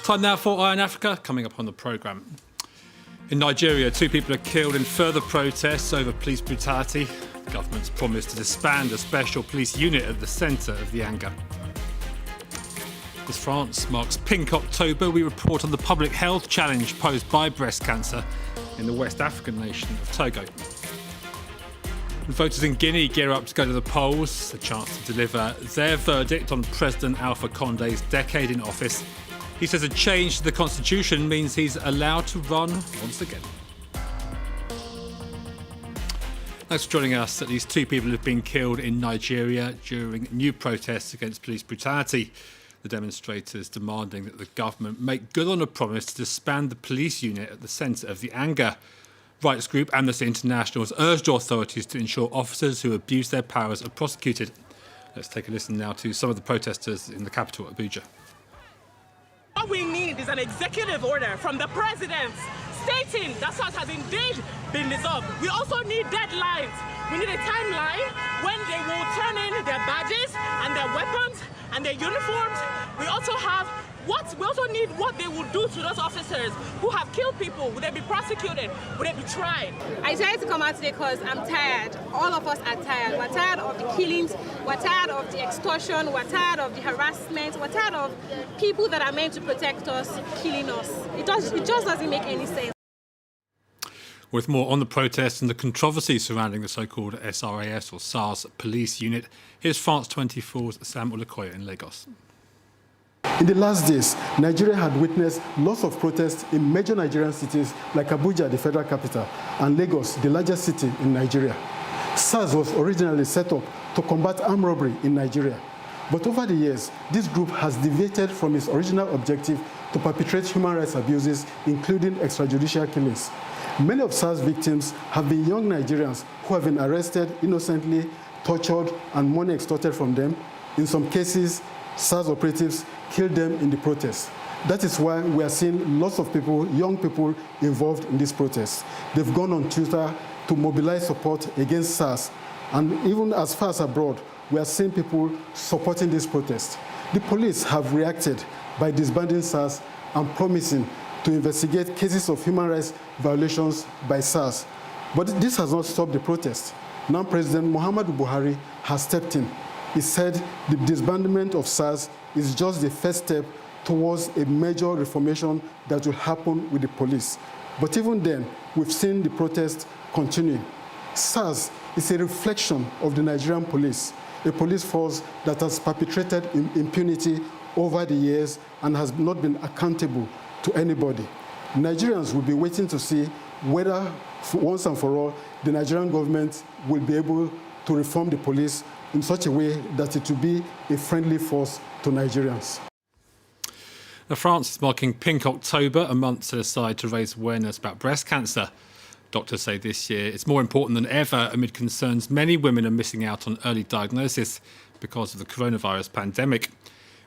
Time now for Eye on Africa, coming up on the programme. In Nigeria, 2 people are killed in further protests over police brutality. The government's promised to disband a special police unit at the centre of the anger. As France marks Pink October, we report on the public health challenge posed by breast cancer in the West African nation of Togo. And voters in Guinea gear up to go to the polls, a chance to deliver their verdict on President Alpha Condé's decade in office. He says a change to the constitution means he's allowed to run once again. Thanks for joining us. At least 2 people have been killed in Nigeria during new protests against police brutality. The demonstrators demanding that the government make good on a promise to disband the police unit at the centre of the anger. Rights group Amnesty International has urged authorities to ensure officers who abuse their powers are prosecuted. Let's take a listen now to some of the protesters in the capital, Abuja. What we need is an executive order from the president stating that SARS has indeed been dissolved. We also need deadlines. We need a timeline when they will turn in their badges and their weapons and their uniforms. We also need what they will do to those officers who have killed people. Will they be prosecuted? Will they be tried? I decided to come out today because I'm tired. All of us are tired. We're tired of the killings. We're tired of the extortion. We're tired of the harassment. We're tired of people that are meant to protect us killing us. It just doesn't make any sense. With more on the protests and the controversy surrounding the so-called SARS or SARS police unit, here's France 24's Sam Olukoya in Lagos. In the last days, Nigeria had witnessed lots of protests in major Nigerian cities like Abuja, the federal capital, and Lagos, the largest city in Nigeria. SARS was originally set up to combat armed robbery in Nigeria. But over the years, this group has deviated from its original objective to perpetrate human rights abuses, including extrajudicial killings. Many of SARS victims have been young Nigerians who have been arrested innocently, tortured, and money extorted from them. In some cases, SARS operatives killed them in the protests. That is why we are seeing lots of people, young people, involved in this protest. They've gone on Twitter to mobilize support against SARS. And even as far as abroad, we are seeing people supporting this protest. The police have reacted by disbanding SARS and promising to investigate cases of human rights violations by SARS. But this has not stopped the protest. Now President Muhammadu Buhari has stepped in. He said the disbandment of SARS is just the first step towards a major reformation that will happen with the police. But even then, we've seen the protest continuing. SARS is a reflection of the Nigerian police, a police force that has perpetrated impunity over the years and has not been accountable to anybody. Nigerians will be waiting to see whether, once and for all, the Nigerian government will be able to reform the police in such a way that it will be a friendly force to Nigerians. Now, France is marking Pink October, a month set aside to raise awareness about breast cancer. Doctors say this year it's more important than ever amid concerns many women are missing out on early diagnosis because of the coronavirus pandemic.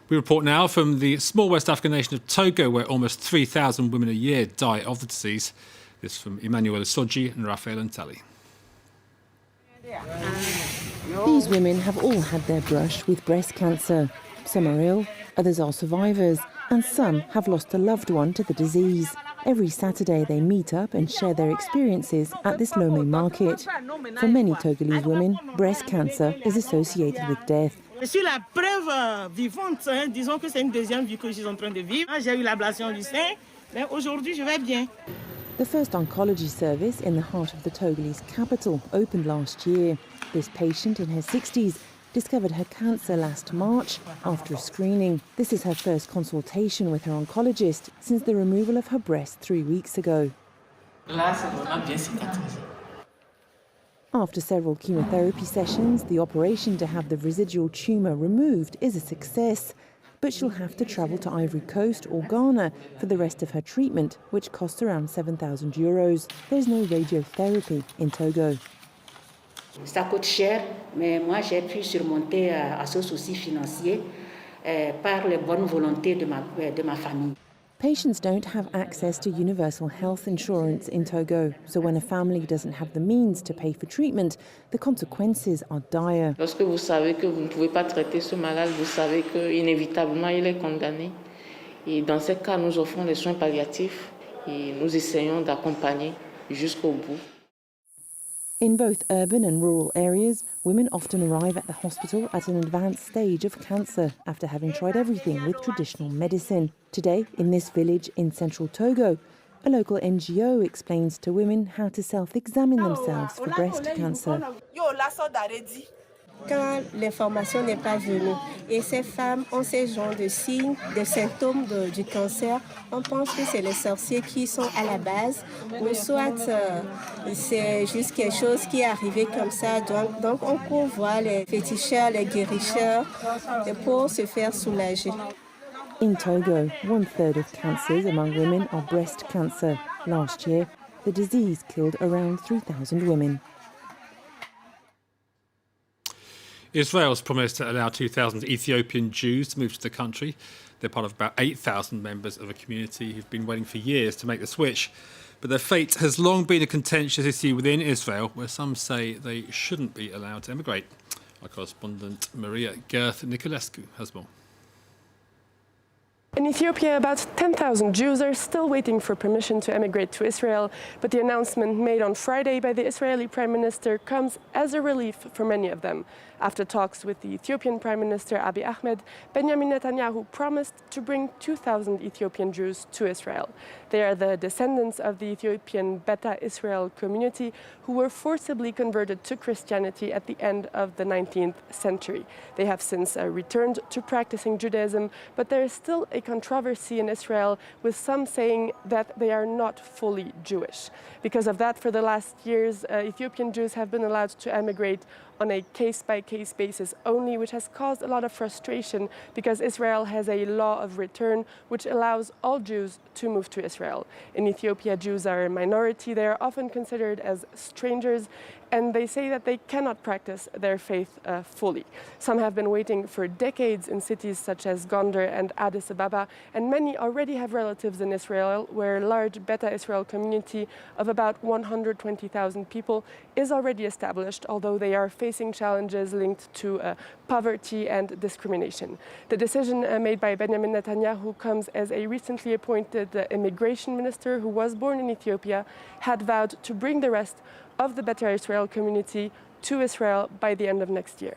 We report now from the small West African nation of Togo, where almost 3,000 women a year die of the disease. This from Emmanuel Soji and Raphael Ntali. These women have all had their brush with breast cancer. Some are ill, others are survivors, and some have lost a loved one to the disease. Every Saturday they meet up and share their experiences at this Lomé market. For many Togolese women, breast cancer is associated with death. Je suis la preuve vivante, disons que c'est une deuxième vie que je suis en train de vivre. J'ai eu l'ablation du sein, mais aujourd'hui je vais bien. The first oncology service in the heart of the Togolese capital opened last year. This patient in her 60s discovered her cancer last March after a screening. This is her first consultation with her oncologist since the removal of her breast 3 weeks ago. After several chemotherapy sessions, the operation to have the residual tumour removed is a success. But she'll have to travel to Ivory Coast or Ghana for the rest of her treatment, which costs around €7,000. There's no radiotherapy in Togo. Ça coûte cher, mais moi j'ai pu surmonter à ce souci financier par les bonnes volontés de ma famille. Patients don't have access to universal health insurance in Togo, so when a family doesn't have the means to pay for treatment, the consequences are dire. Lorsque vous savez que vous ne pouvez pas traiter ce malade, vous savez qu'inévitablement il est condamné. Et dans ce cas, nous offrons les soins palliatifs et nous essayons d'accompagner jusqu'au bout. In both urban and rural areas, women often arrive at the hospital at an advanced stage of cancer after having tried everything with traditional medicine. Today, in this village in central Togo, a local NGO explains to women how to self-examine themselves for breast cancer. Quand l'information n'est pas venue et ces femmes ont ces genres de signes, de symptômes du cancer, on pense que c'est les sorciers qui sont à la base ou soit c'est juste quelque chose qui est arrivé comme ça. Donc on court voir les féticheurs, les guérisseurs pour se faire soulager. In Togo, 1/3 of cancers among women are breast cancer. Last year, the disease killed around 3,000 women. Israel's promised to allow 2,000 Ethiopian Jews to move to the country. They're part of about 8,000 members of a community who've been waiting for years to make the switch. But their fate has long been a contentious issue within Israel, where some say they shouldn't be allowed to emigrate. Our correspondent Maria Gerth Niculescu has more. In Ethiopia, about 10,000 Jews are still waiting for permission to emigrate to Israel, but the announcement made on Friday by the Israeli Prime Minister comes as a relief for many of them. After talks with the Ethiopian Prime Minister Abiy Ahmed, Benjamin Netanyahu promised to bring 2,000 Ethiopian Jews to Israel. They are the descendants of the Ethiopian Beta Israel community who were forcibly converted to Christianity at the end of the 19th century. They have since returned to practicing Judaism, but there is still a controversy in Israel, with some saying that they are not fully Jewish. Because of that, for the last years, Ethiopian Jews have been allowed to emigrate on a case-by-case basis only, which has caused a lot of frustration because Israel has a law of return which allows all Jews to move to Israel. In Ethiopia, Jews are a minority. They are often considered as strangers, and they say that they cannot practice their faith fully. Some have been waiting for decades in cities such as Gondar and Addis Ababa, and many already have relatives in Israel, where a large Beta Israel community of about 120,000 people is already established, although they are facing challenges linked to poverty and discrimination. The decision made by Benjamin Netanyahu comes as a recently appointed immigration minister who was born in Ethiopia had vowed to bring the rest of the Beta Israel community to Israel by the end of next year.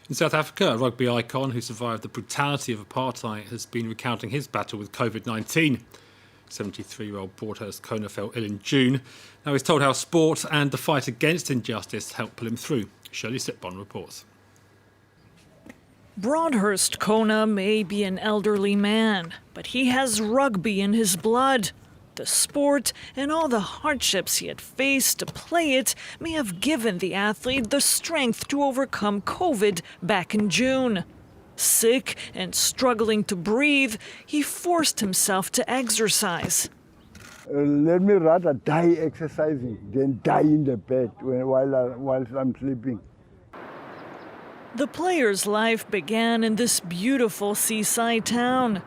In South Africa, a rugby icon who survived the brutality of apartheid has been recounting his battle with COVID-19. 73-year-old Broadhurst Kona fell ill in June. Now he's told how sport and the fight against injustice helped pull him through. Shirley Sitbon reports. Broadhurst Kona may be an elderly man, but he has rugby in his blood. The sport and all the hardships he had faced to play it may have given the athlete the strength to overcome COVID back in June. Sick and struggling to breathe, he forced himself to exercise. Let me rather die exercising than die in the bed while I'm sleeping. The player's life began in this beautiful seaside town.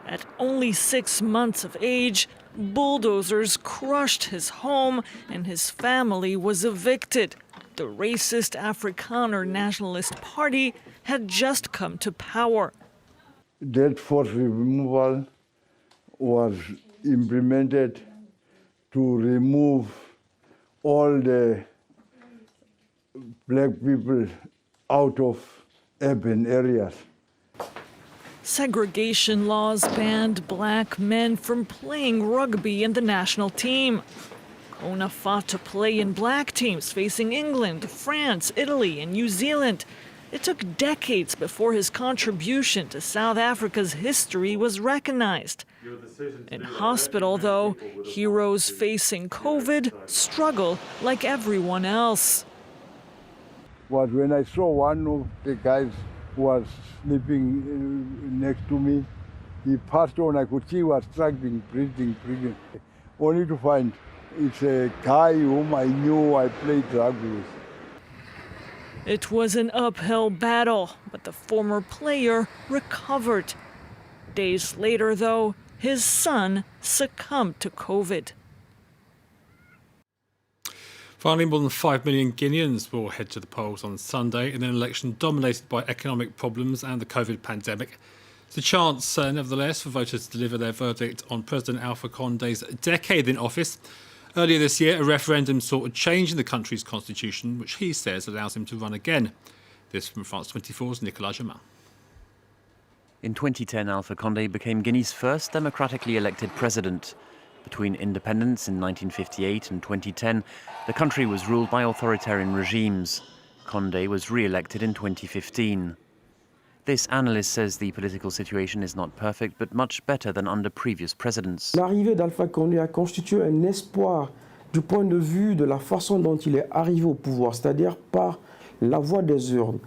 At only 6 months of age, bulldozers crushed his home and his family was evicted. The racist Afrikaner Nationalist Party had just come to power. That forced removal was implemented to remove all the black people out of urban areas. Segregation laws banned black men from playing rugby in the national team. Kona fought to play in black teams facing England, France, Italy, and New Zealand. It took decades before his contribution to South Africa's history was recognized. In hospital, though, heroes facing COVID struggle like everyone else. But when I saw one of the guys who was sleeping next to me, he passed on. I could see he was struggling, breathing, only to find it's a guy whom I knew I played rugby with. It was an uphill battle, but the former player recovered. Days later, though, his son succumbed to COVID. Finally, more than 5 million Guineans will head to the polls on Sunday in an election dominated by economic problems and the COVID pandemic. It's a chance, nevertheless, for voters to deliver their verdict on President Alpha Condé's decade in office. Earlier this year, a referendum sought a change in the country's constitution, which he says allows him to run again. This from France 24's Nicolas Germain. In 2010, Alpha Condé became Guinea's first democratically elected president. Between independence in 1958 and 2010, the country was ruled by authoritarian regimes. Condé was re-elected in 2015. This analyst says the political situation is not perfect, but much better than under previous presidents. L'arrivée d'Alpha Condé a constitué un espoir du point de vue de la façon dont il est arrivé au pouvoir, c'est-à-dire par la voie des urnes.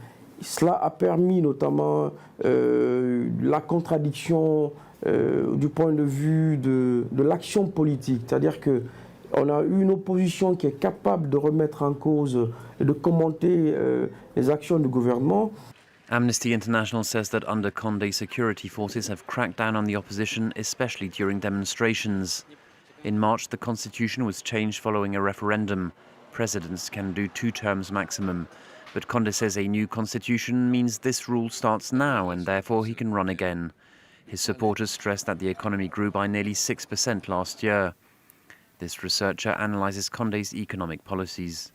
Cela a permis notamment la contradiction du point de vue de l'action politique, c'est-à-dire qu'on a eu une opposition qui est capable de remettre en cause et de commenter les actions du gouvernement. Amnesty International says that under Condé, security forces have cracked down on the opposition, especially during demonstrations. In March, the constitution was changed following a referendum. Presidents can do 2 terms maximum. But Condé says a new constitution means this rule starts now and therefore he can run again. His supporters stress that the economy grew by nearly 6% last year. This researcher analyses Condé's economic policies.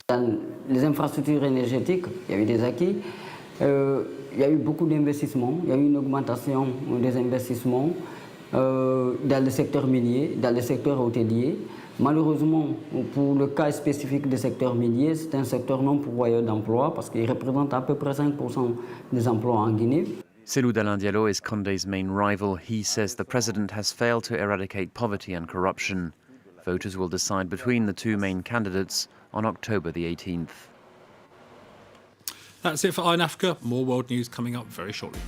Dans les infrastructures énergétiques, il y a eu des acquis. Il y a eu beaucoup d'investissements. Il y a eu une augmentation des investissements dans le secteur minier, dans le secteur hôtelier. Malheureusement, pour le cas spécifique du secteur minier, c'est un secteur non pourvoyeur d'emplois parce qu'il représente à peu près 5% des emplois en Guinée. Cellou Dalein Diallo is Condé's main rival. He says the president has failed to eradicate poverty and corruption. Voters will decide between the 2 main candidates on October the 18th. That's it for Eye in Africa. More world news coming up very shortly.